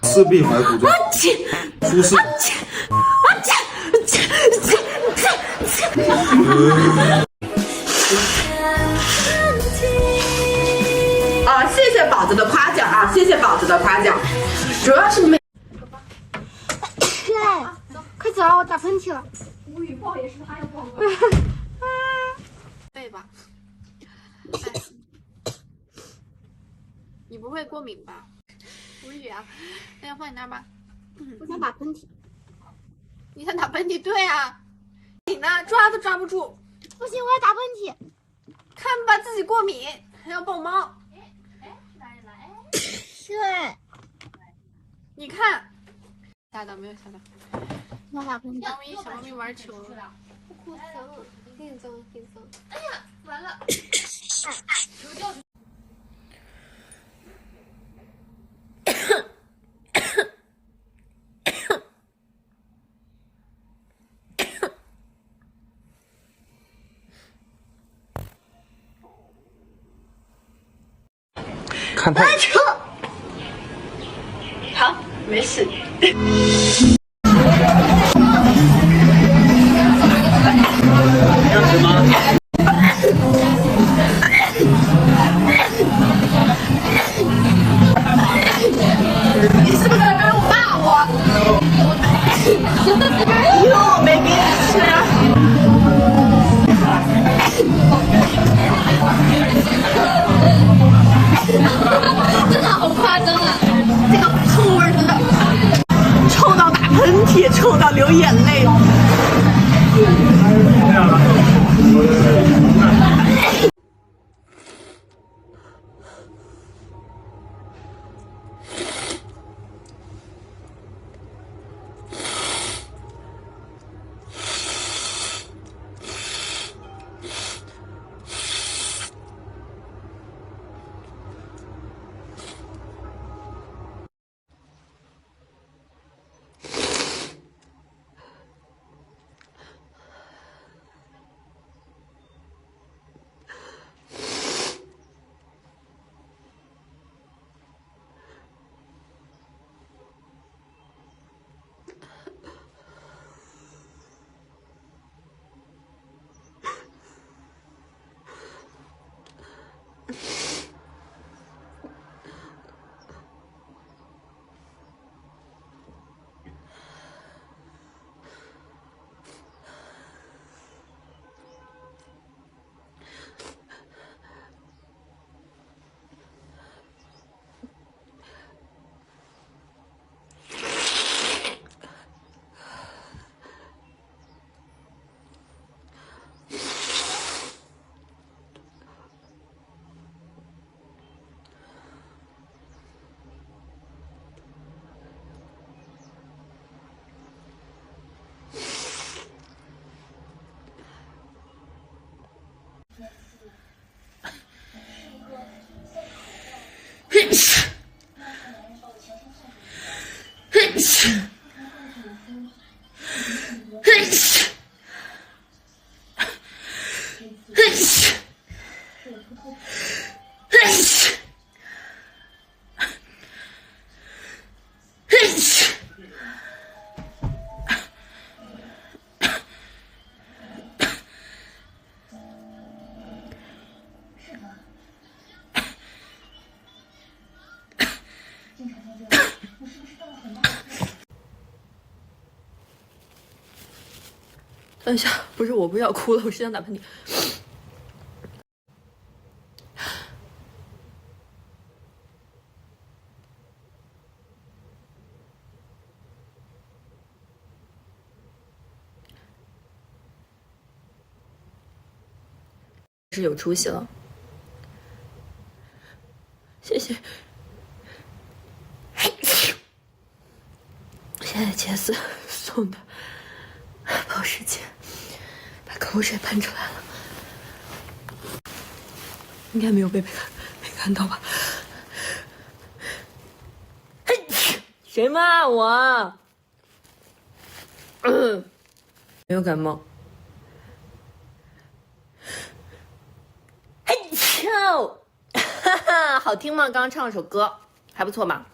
四臂怀古中，出世。啊，谢谢宝子的夸奖啊，谢谢宝子的夸奖，主要是没。快走，我打喷嚏了。无语爆也是他要爆过。背吧。你不会过敏吧？无语啊，那要放你那儿吧。我想打喷嚏。你想打喷嚏？对啊。你呢？抓都抓不住。不行，我要打喷嚏。看吧，自己过敏，还要抱猫。对。你看，吓到没有吓到？我要打喷嚏。小猫咪玩球了。哭死了，给你脏，给你脏。哎呀，完了。看太车。好，没事。要什么？你是不是在跟我骂我？又没给你吃。真的好夸张啊！这个臭味真的臭到打喷嚏，臭到流眼泪。等一下，不是，我不是要哭了，我是想打喷嚏。是有出息了，谢谢。谢谢杰斯送的保湿巾，把口水喷出来了，应该没有被看到吧？谁骂我？没有感冒。哈哈，好听吗？刚刚唱了首歌，还不错吧？